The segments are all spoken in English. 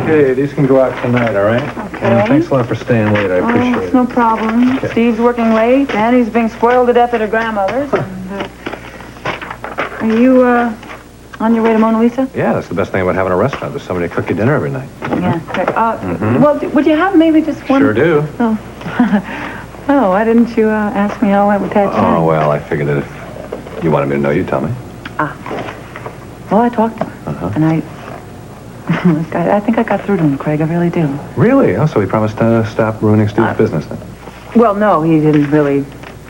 Okay, these can go out tonight, all right? Okay. And thanks a lot for staying late. I appreciate It's no problem. Okay. Steve's working late. Annie's being spoiled to death at her grandmother's. And, are you, on your way to Mona Lisa? Yeah, that's the best thing about having a restaurant. There's somebody to cook you dinner every night. Yeah. Well, would you have maybe just one? Sure do. Oh. Oh, why didn't you ask me how it went with Ted? Oh, well, I figured that if you wanted me to know, you'd tell me. Well, I talked to him. And I think I got through to him, Craig. I really do. Really? Oh, so he promised to stop ruining Steve's business then? Well, no, he didn't really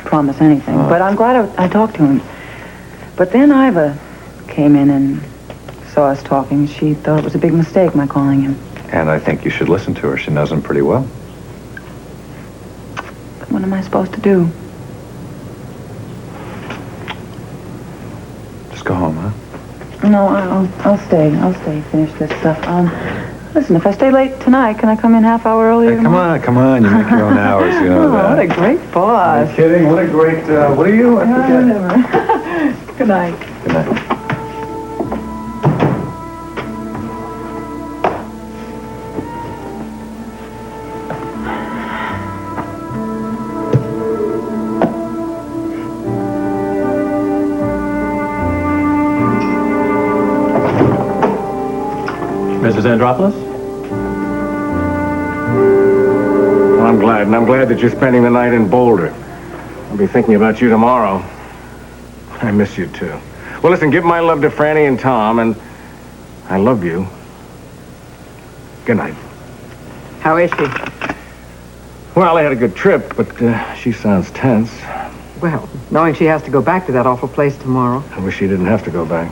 promise anything. But I'm glad I talked to him. But then Iva came in and saw us talking. She thought it was a big mistake, my calling him. And I think you should listen to her. She knows him pretty well. But what am I supposed to do? Just go home, huh? No, I'll stay. I'll stay, finish this stuff. Listen, if I stay late tonight, can I come in half hour earlier? Hey, come on. You make your own hours, you know that. What a great boss. Are you kidding? What a great, what are you? I forget. Whatever. Good night. Good night. Mrs. Andropoulos? Well, I'm glad, and I'm glad that you're spending the night in Boulder. I'll be thinking about you tomorrow. I miss you, too. Well, listen, give my love to Franny and Tom, and I love you. Good night. How is she? Well, I had a good trip, but she sounds tense. Well, knowing she has to go back to that awful place tomorrow. I wish she didn't have to go back.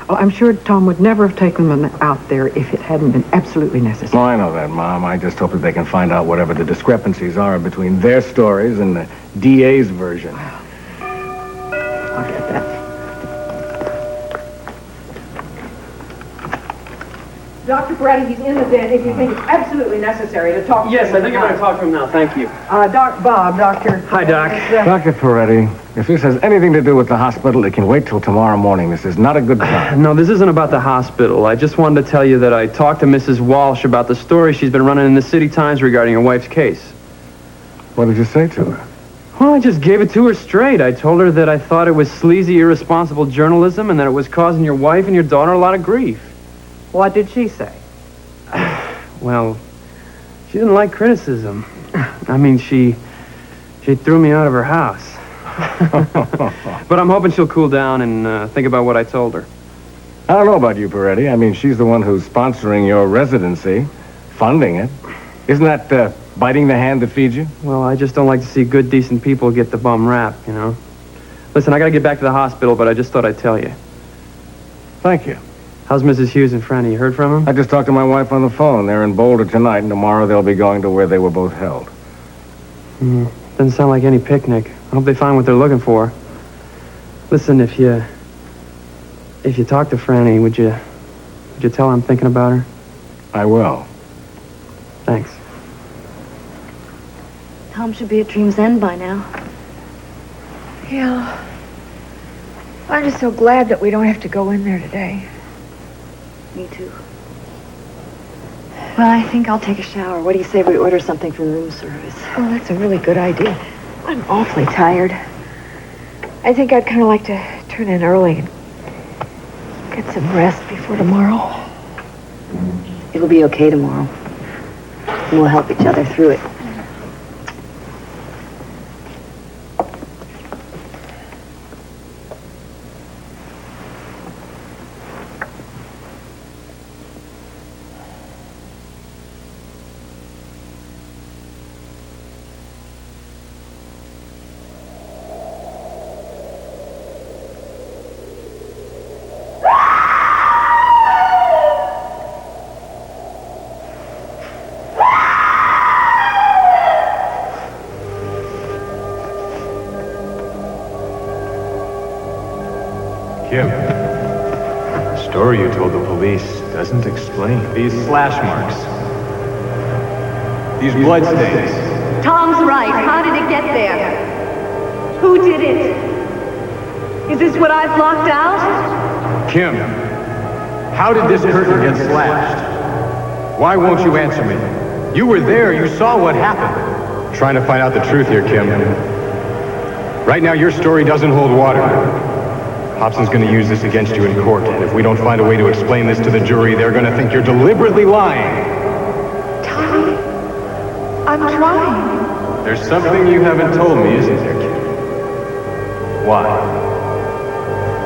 Oh, I'm sure Tom would never have taken them out there if it hadn't been absolutely necessary. Well, I know that, Mom. I just hope that they can find out whatever the discrepancies are between their stories and the DA's version. I'll get that. Dr. Peretti, he's in the den if you think it's absolutely necessary to talk to him. Yes, I think I'm going to talk to him now. Thank you. Doctor. Hi, Doc. Dr. Peretti, if this has anything to do with the hospital, it can wait till tomorrow morning. This is not a good time. No, this isn't about the hospital. I just wanted to tell you that I talked to Mrs. Walsh about the story she's been running in the City Times regarding your wife's case. What did you say to her? Well, I just gave it to her straight. I told her that I thought it was sleazy, irresponsible journalism and that it was causing your wife and your daughter a lot of grief. What did she say? Well, she didn't like criticism. I mean, she threw me out of her house. But I'm hoping she'll cool down and think about what I told her. I don't know about you, Peretti. I mean, she's the one who's sponsoring your residency, funding it. Isn't that biting the hand that feeds you? Well, I just don't like to see good, decent people get the bum rap, you know. Listen, I gotta get back to the hospital, but I just thought I'd tell you. Thank you. How's Mrs. Hughes and Franny? You heard from them? I just talked to my wife on the phone. They're in Boulder tonight, and tomorrow they'll be going to where they were both held. Doesn't sound like any picnic. I hope they find what they're looking for. Listen, if you talk to Franny, would you tell her I'm thinking about her? I will. Thanks. Tom should be at Dream's End by now. Yeah. I'm just so glad that we don't have to go in there today. Me too. Well, I think I'll take a shower. What do you say we order something from room service? Oh, that's a really good idea. I'm awfully tired. I think I'd kind of like to turn in early and get some rest before tomorrow. It'll be okay tomorrow. And we'll help each other through it. Kim, the story you told the police doesn't explain these slash marks. These blood stains. Tom's right. How did it get there? Who did it? Is this what I've blocked out? Kim, how did this curtain get slashed? Why won't you answer me? You were there. You saw what happened. I'm trying to find out the truth here, Kim. Right now, your story doesn't hold water. Hobson's going to use this against you in court, and if we don't find a way to explain this to the jury, they're going to think you're deliberately lying. Tommy, I'm trying. There's something you haven't told me, isn't there, Kim? Why?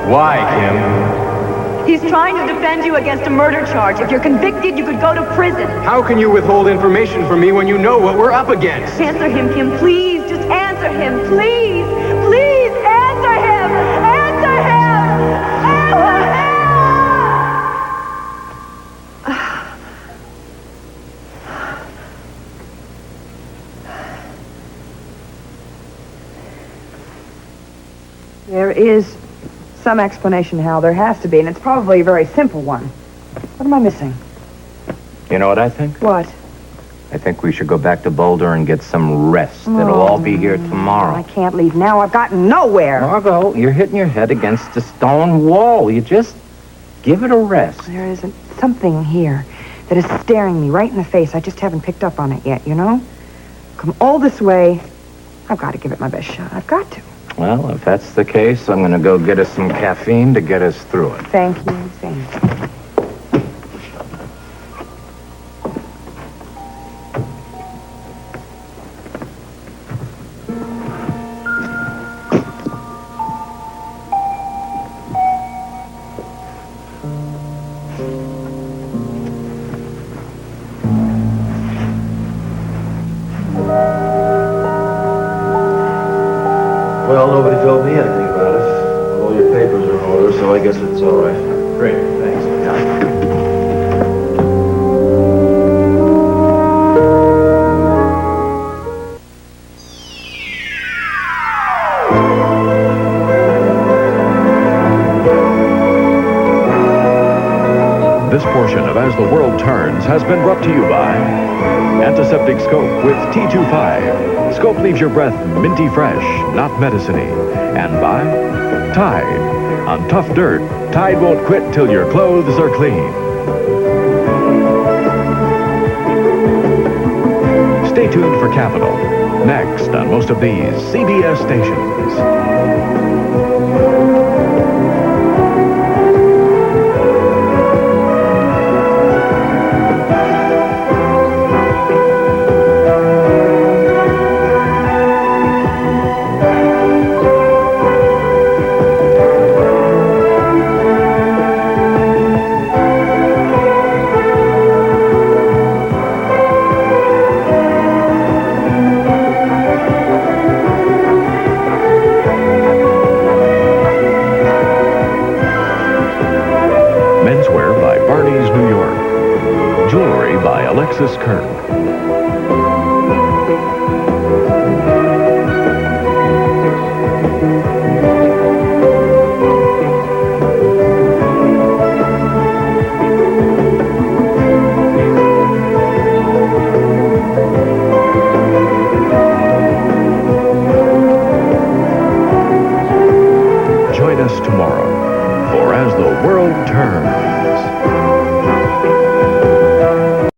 Why, Kim? He's trying to defend you against a murder charge. If you're convicted, you could go to prison. How can you withhold information from me when you know what we're up against? Answer him, Kim, please. Just answer him, please. Please, answer him. Answer him. Answer him. There is some explanation, Hal. There has to be, and it's probably a very simple one. What am I missing? You know what I think? What? I think we should go back to Boulder and get some rest. It'll all be here tomorrow. I can't leave now. I've gotten nowhere. Margo, you're hitting your head against a stone wall. You just give it a rest. There isn't something here that is staring me right in the face. I just haven't picked up on it yet, you know? Come all this way. I've got to give it my best shot. I've got to. Well, if that's the case, I'm going to go get us some caffeine to get us through it. Thank you. Thank you. Well, nobody told me anything about it. All your papers are in order, so I guess it's all right. Great, thanks. This portion of As the World Turns has been brought to you by Antiseptic Scope with T25. Scope leaves your breath minty fresh, not medicine-y. And by Tide. On tough dirt, Tide won't quit till your clothes are clean. Stay tuned for Capital. Next on most of these CBS stations. Menswear by Barney's New York. Jewelry by Alexis Kirk.